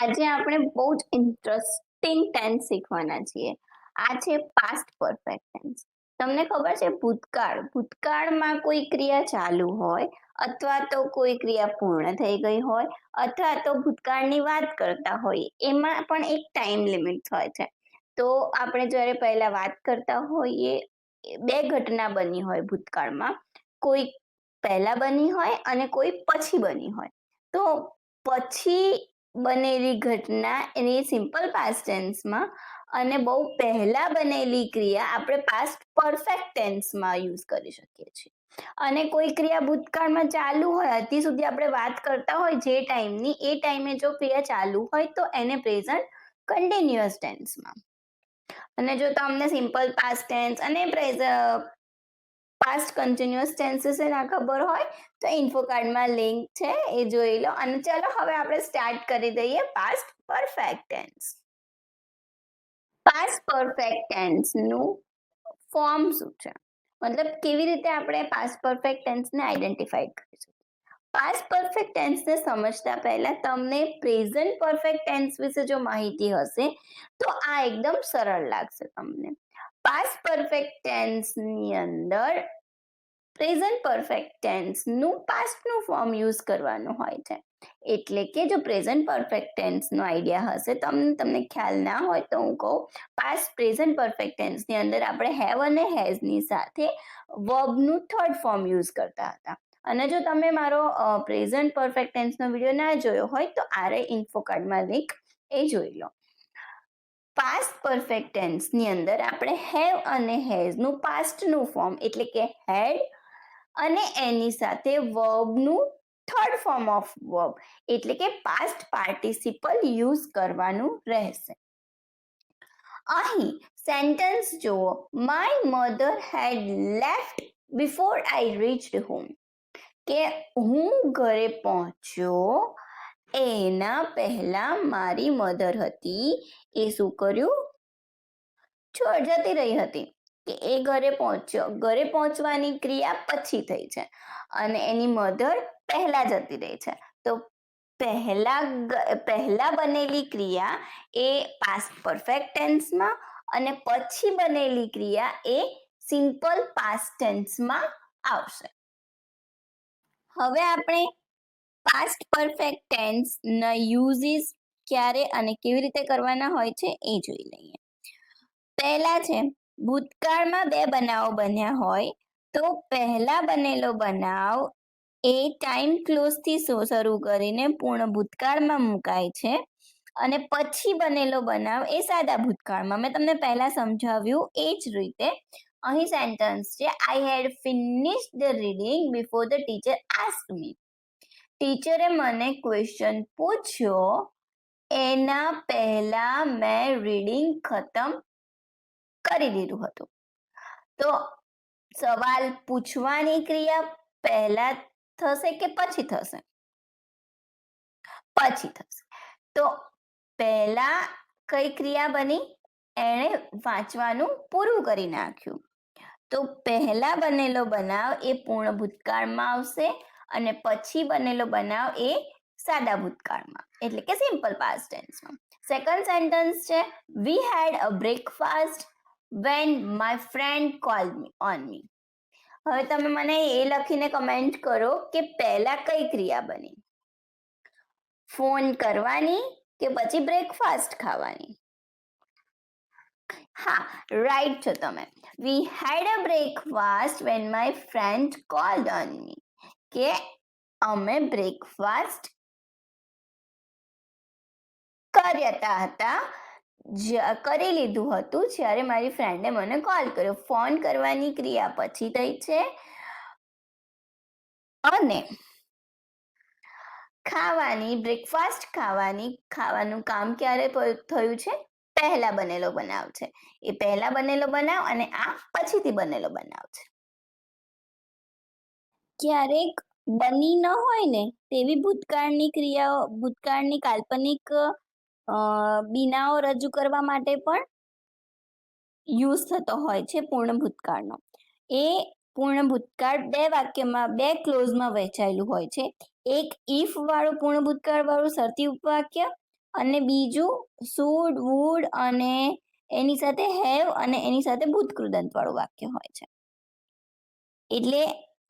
આજે આપણે બહુ જ ઇન્ટરેસ્ટિંગ ટેન્સ શીખવાના છીએ. આ છે પાસ્ટ પરફેક્ટ ટેન્સ. તમને ખબર છે ભૂતકાળમાં કોઈ ક્રિયા ચાલુ હોય અથવા તો કોઈ ક્રિયા પૂર્ણ થઈ ગઈ હોય અથવા તો ભૂતકાળની વાત કરતા હોઈએ એમાં પણ એક ટાઈમ લિમિટ હોય છે. તો આપણે જ્યારે પહેલા વાત કરતા હોઈએ બે ઘટના બની હોય ભૂતકાળમાં, કોઈ પહેલા બની હોય અને કોઈ પછી બની હોય. તો પછી બનેલી ઘટના એની સિમ્પલ પાસ્ટ ટેન્સમાં અને બહુ પહેલા બનેલી ક્રિયા આપણે પાસ્ટ પરફેક્ટ ટેન્સમાં યુઝ કરી શકીએ છીએ. અને કોઈ ક્રિયા ભૂતકાળમાં ચાલુ હોય, હજી સુધી આપણે વાત કરતા હોય જે ટાઈમની, એ ટાઈમે જો ક્રિયા ચાલુ હોય તો એને પ્રેઝન્ટ કન્ટિન્યુઅસ ટેન્સમાં. અને જો તમને સિમ્પલ પાસ્ટ ટેન્સ અને પાસ્ટ કન્ટિન્યુઅસ ટેન્સીસ ના ખબર હોય તો ઇન્ફો કાર્ડમાં લિંક છે, એ જોઈ લો. અને ચલો હવે આપણે સ્ટાર્ટ કરી દઈએ past perfect tense. Past perfect ટેન્સનું ફોર્મ શું છે, મતલબ કેવી રીતે આપણે પાસ્ટ પરફેક્ટ ટેન્સને આઈડેન્ટિફાઈ કરીશું. પાસ્ટ પરફેક્ટ ટેન્સને સમજતા પહેલા તમને પ્રેઝન્ટ પરફેક્ટ ટેન્સ વિશે જો માહિતી હશે તો આ એકદમ સરળ લાગશે તમને. પાસ્ટ પરફેક્ટ ટેન્સની અંદર પ્રેઝન્ટ પરફેક્ટ ટેન્સનું પાસ્ટનું ફોર્મ યુઝ કરવાનું હોય છે. એટલે કે જો પ્રેઝન્ટ પરફેક્ટ ટેન્સનો આઈડિયા હશે, તમને ખ્યાલ ના હોય તો હું કહું, પાસ્ટ પ્રેઝન્ટ પરફેક્ટ ટેન્સની અંદર આપણે હેવ અને હેઝની સાથે વર્બનું થર્ડ ફોર્મ યુઝ કરતા હતા. અને જો તમે મારો પ્રેઝન્ટ પરફેક્ટ ટેન્સનો વિડીયો ના જોયો હોય તો આરે ઇન્ફો કાર્ડમાં લિંક, એ જોઈ લો. પાસ્ટ પરફેક્ટ ટેન્સની અંદર આપણે હેવ અને હેઝનું પાસ્ટનું ફોર્મ એટલે કે હેડ અને એની સાથે વર્બનું થર્ડ ફોર્મ ઓફ વર્બ એટલે કે પાસ્ટ પાર્ટિસિપલ યુઝ કરવાનું રહેશે. અહીં સેન્ટેન્સ જુઓ, my mother head left before I reached home, કે હું ઘરે પહોંચ્યો એના પહેલા મારી મધર હતી એ શું કર્યું, જતી રહી હતી. કે એ ઘરે પહોંચ્યો, ઘરે પહોંચવાની ક્રિયા પછી થઈ છે અને એની મધર પહેલા જતી રહી છે. તો પહેલા બનેલી ક્રિયા એ પાસ્ટ પરફેક્ટ ટેન્સમાં અને પછી બનેલી ક્રિયા એ સિમ્પલ પાસ્ટ ટેન્સમાં આવશે. હવે આપણે પાસ્ટ પરફેક્ટ ટેન્સ ના યુઝિસ ક્યારે અને કેવી રીતે કરવાના હોય છે એ જોઈ લઈએ. પહેલા છે, ભૂતકાળમાં બે બનાવો બન્યા હોય તો પહેલા બનેલો બનાવ એ ટાઈમ ક્લોઝથી શરૂ કરીને પૂર્ણ ભૂતકાળમાં મુકાય છે અને પછી બનેલો બનાવ એ સાદા ભૂતકાળમાં. મેં તમને પહેલા સમજાવ્યું એ જ રીતે અહીં સેન્ટેન્સ છે, I had finished the reading before the teacher asked me. ટીચરે મને ક્વેશ્ચન પૂછ્યો એના પહેલા મેં રીડિંગ ખતમ કરી દીધું હતું. તો સવાલ પૂછવાની ક્રિયા પહેલા થશે કે પછી થશે? પછી થશે. તો પહેલા કઈ ક્રિયા બની? એણે વાંચવાનું પૂરું કરી નાખ્યું. તો પહેલા બનેલો બનાવ એ પૂર્ણ ભૂતકાળમાં આવશે અને પછી બનેલો બનાવ એ સાદા ભૂતકાળમાં એટલે કે સિમ્પલ પાસ્ટ ટેન્સમાં. સેકન્ડ સેન્ટેન્સ છે, વી હેડ અ breakfast when my friend called me on me. હવે તમે મને એ લખીને કમેન્ટ કરો કે પહેલા કઈ ક્રિયા બની, ફોન કરવાની કે પછી બ્રેકફાસ્ટ ખાવાની? હા, રાઈટ છો તમે. વી હેડ અ breakfast when my friend called on me, કે અમે બ્રેકફાસ્ટ કર્યા હતા, કરી લીધું હતું જ્યારે મારી ફ્રેન્ડે મને કોલ કર્યો. ફોન કરવાની ક્રિયા પછી થઈ છે અને બ્રેકફાસ્ટ ખાવાનું કામ ક્યારે થયું છે? પહેલા બનેલો બનાવ છે. એ પહેલા બનેલો બનાવ અને આ પછીથી બનેલો બનાવ છે. ક્યારેક બની ન હોય ને તેવી ભૂતકાળની ક્રિયાઓ, ભૂતકાળની કાલ્પનિક બીનાઓ રજૂ કરવા માટે પણ યુઝ થતો હોય છે પૂર્ણ ભૂતકાળનો. એ પૂર્ણ ભૂતકાળ બે વાક્યમાં, બે ક્લોઝમાં વહેંચાયેલું હોય છે. એક ઇફ વાળું પૂર્ણ ભૂતકાળ વાળું શરતી ઉપવાક્ય અને બીજું શુડ, વુડ અને એની સાથે હેવ અને એની સાથે ભૂતકૃદંત વાળું વાક્ય હોય છે. એટલે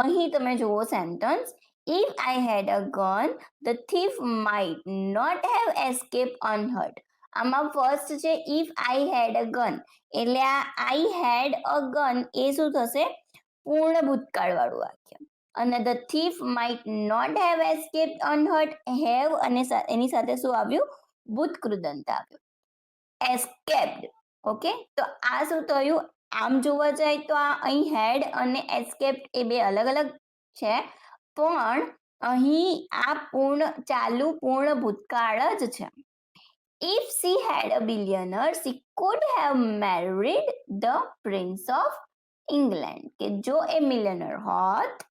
અહીં તમે જુઓ sentence, if I had a gun the thief might not have escape unhurt. આમાં ફર્સ્ટ છે if I had a gun, એટલે આ આઈ હેડ અ ગન એ શું થશે? પૂર્ણ ભૂતકાળ વાળું વાક્ય. અને the thief might not have escape unhurt, have અને એની સાથે શું આવ્યું? ભૂતકૃદંત આવ્યું, એસ્કેપ્ડ. ઓકે, તો આ શું થયું? આમ જોવા જાય તો આ અહીં હેડ અને એસ્કેપ્ડ એ બે અલગ અલગ છે, પણ અહીં આ ચાલુ પૂર્ણ ભૂતકાળ જ છે. If she had a billionaire, she could have married the Prince of England. કે જો એ મિલિયનર હોત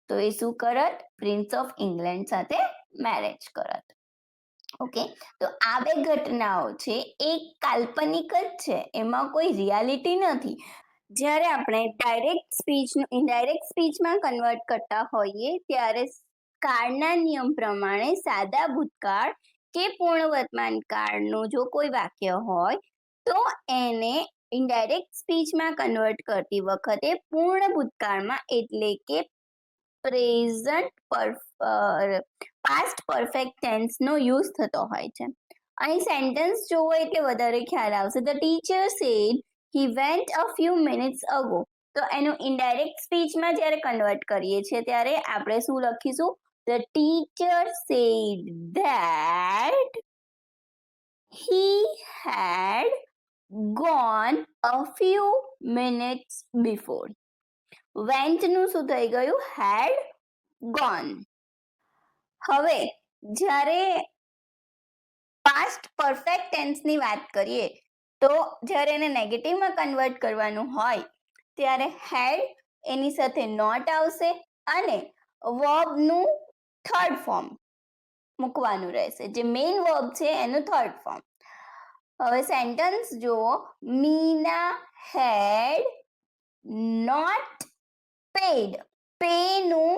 તો એ શું કરત? પ્રિન્સ ઓફ ઇંગ્લેન્ડ સાથે મેરેજ કરત. ઓકે, તો આ બે ઘટનાઓ છે એ કાલ્પનિક જ છે, એમાં કોઈ રિયાલિટી નથી. જ્યારે આપણે ડાયરેક્ટ સ્પીચનું ઇનડાયરેક્ટ સ્પીચમાં કન્વર્ટ કરતા હોઈએ ત્યારે કાળના નિયમ પ્રમાણે સાદા ભૂતકાળ કે પૂર્ણ વર્તમાન કાળનું જો કોઈ વાક્ય હોય તો એને ઇનડાયરેક્ટ સ્પીચમાં કન્વર્ટ કરતી વખતે પૂર્ણ ભૂતકાળમાં એટલે કે પાસ્ટ પરફેક્ટ ટેન્સનો યુઝ થતો હોય છે. અહીં સેન્ટેન્સ જોવો એટલે વધારે ખ્યાલ આવશે. The teacher said he went a few minutes ago. તો એનું ઇનડાયરેક્ટ સ્પીચમાં જ્યારે કન્વર્ટ કરીએ છીએ ત્યારે આપણે શું લખીશું? The teacher said that he had gone a few minutes before. went નું શું થઈ ગયું? had gone. હવે જ્યારે પાસ્ટ પરફેક્ટ ટેન્સની વાત કરીએ તો જ્યારે એને નેગેટિવમાં કન્વર્ટ કરવાનું હોય ત્યારે had એની સાથે નોટ આવશે અને વર્બનું થર્ડ ફોર્મ મૂકવાનું રહેશે, જે મેઇન વર્બ છે એનું થર્ડ ફોર્મ. હવે સેન્ટેન્સ જુઓ, Meena had not paid. Pay નું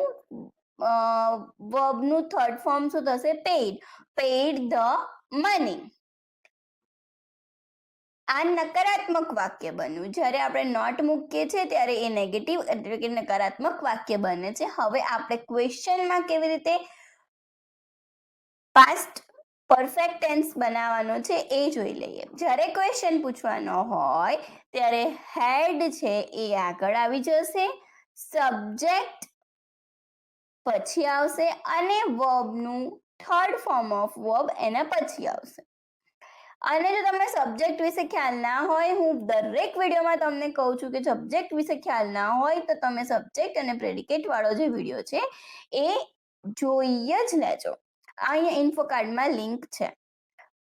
વર્બનું થર્ડ ફોર્મ શું થશે? પેડ. Paid the money. આ નકારાત્મક વાક્ય બન્યું. જ્યારે આપણે નોટ મૂકીએ છીએ ત્યારે એ નેગેટિવ એટલે કે નકારાત્મક વાક્ય બને છે. હવે આપણે ક્વેશ્ચનમાં કેવી રીતે પાસ્ટ પરફેક્ટ ટેન્સ બનાવવાનો છે એ જોઈ લઈએ. જ્યારે ક્વેશ્ચન પૂછવાનો હોય ત્યારે હેડ છે એ આગળ આવી જશે, સબ્જેક્ટ પછી આવશે અને વર્બનું થર્ડ ફોર્મ ઓફ વર્બ એના પછી આવશે. અને જો તમને સબ્જેક્ટ વિશે ખ્યાલ ના હોય, હું દરેક વિડીયોમાં તમને કહું છું કે સબ્જેક્ટ વિશે ખ્યાલ ના હોય તો તમે સબ્જેક્ટ અને પ્રેડિકેટ વાળો જે વિડીયો છે એ જોઈ જ લેજો. અહીંયા ઇન્ફો કાર્ડમાં લિંક છે.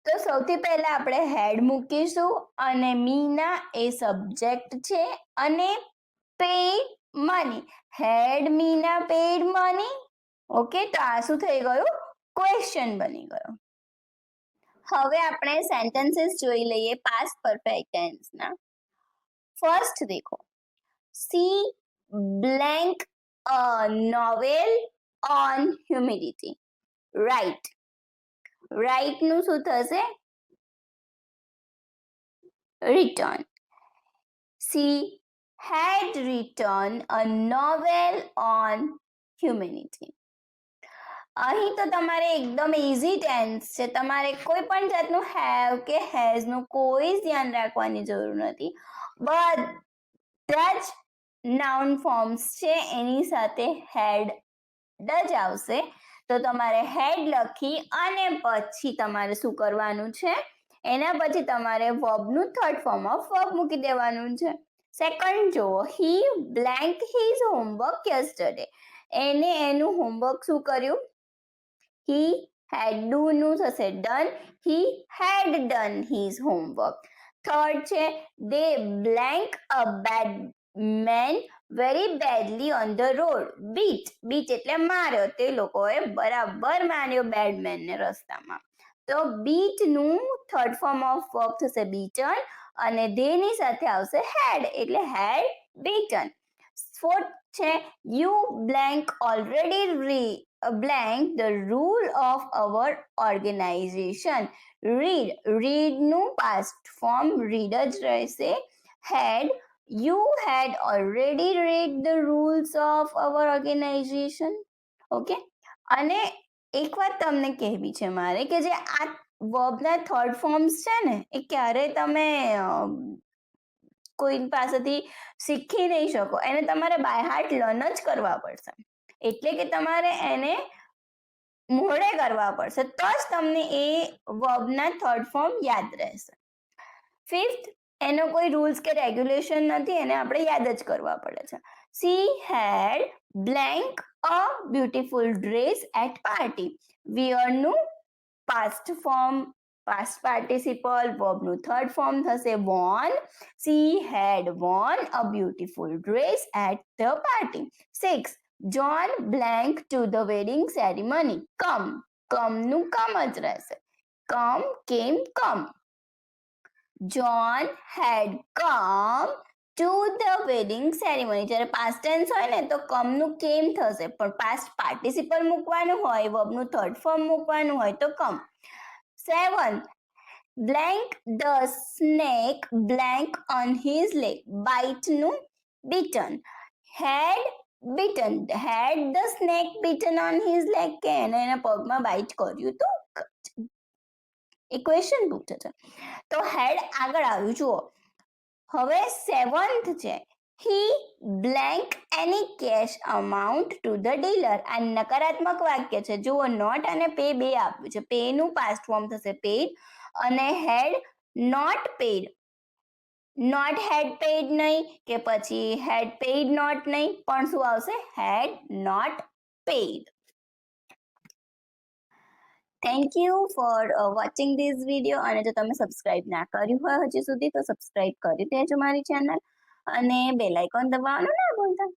તો સૌથી પહેલા આપણે હેડ મૂકીશું અને મીના એ સબ્જેક્ટ છે અને પેડ મની. હેડ મીના પેડ મની. ઓકે, તો આ શું થઈ ગયું? ક્વેશ્ચન બની ગયો. હવે આપણે સેન્ટેન્સીસ જોઈ લઈએ પાસ્ટ પરફેક્ટ ટેન્સના. ફર્સ્ટ દેખો, she blank a novel on humidity. Write. Write નું શું થશે? Written. She had written a novel on humanity. અહીં તો તમારે એકદમ ઇઝી ટેન્સ છે, તમારે કોઈ પણ જાતનું હેવ કે હેઝ નું કોઈ ધ્યાન રાખવાની જરૂર નથી. બધા જ નાઉન ફોર્મ્સ છે એની સાથે હેડ જ આવશે. તો તમારે હેડ લખી અને પછી તમારે શું કરવાનું છે? એના પછી તમારે વર્બનું થર્ડ ફોર્મ ઓફ વર્બ મૂકી દેવાનું છે. સેકન્ડ જુઓ, હી બ્લેન્ક હિઝ હોમવર્ક યસ્ટરડે. એને એનું હોમવર્ક શું કર્યું? હી હેડ ડુ નું થશે done. He had done his homework. Third છે, they blank a bad man very badly on the road. Beat. Beat એટલે માર્યો. તે લોકોએ બરાબર માર્યો બેડમેનને રસ્તામાં. તો બીટ નું થર્ડ ફોર્મ ઓફ વર્બ થશે બીટન અને ધેની સાથે આવશે હેડ એટલે હેડ બીટન. ફોર્થ છે, you blank already blank the rule of our organization. read નું past form read જ રહેશે. you had already read the rules of our organization. Okay, અને એક વાત તમને કહેવી છે મારે કે જે આ વર્બના થર્ડ ફોર્મ્સ છે ને એ ક્યારે તમે કોઈ પાસેથી શીખી નહીં શકો, એને તમારે બાય હાર્ટ લર્ન જ કરવા પડશે. એટલે કે તમારે એને મોઢે કરવા પડશે તો જ તમને એ વર્બના થર્ડ ફોર્મ યાદ રહેશે. ફિફ્થ, એનો કોઈ રૂલ્સ કે રેગ્યુલેશન નથી, એને આપણે યાદ જ કરવા પડે છે. She had blank a beautiful dress at party. wear નું past form past participle, verb નું third form થશે worn. She had worn a beautiful dress at the party. 6, John blank to the wedding ceremony. come નું come જ રહેશે. came come. John had come to the wedding ceremony. જ્યારે past tense હોય ને તો come નું came થશે, પણ past participle મૂકવાનું હોય, verb નું third form મૂકવાનું હોય તો come. 7, blank the snake blank on his leg. bite નું bitten. had the snake bitten on his leg કે એના પગમાં બાઇટ કર્યું તો એ ક્વેશ્ચન પૂછે છે તો હેડ આગળ આવ્યું. જુઓ હવે 7th છે he blank any cash amount to the dealer. આ નકારાત્મક વાક્ય છે. જુઓ નોટ અને પે બે આપ્યું છે. પે નું પાસ્ટ ફોર્મ થશે પેડ અને had not paid. Not had paid નહીં કે પછી હેડ પેડ નોટ નહીં, પણ શું આવશે had not paid. Thank you for watching this video. અને જો તમે સબસ્ક્રાઇબ ના કર્યું હોય હજી સુધી તો સબસ્ક્રાઇબ કરી દેજો મારી ચેનલ અને બેલ આઇકોન દબાવવાનું ના ભૂલતા.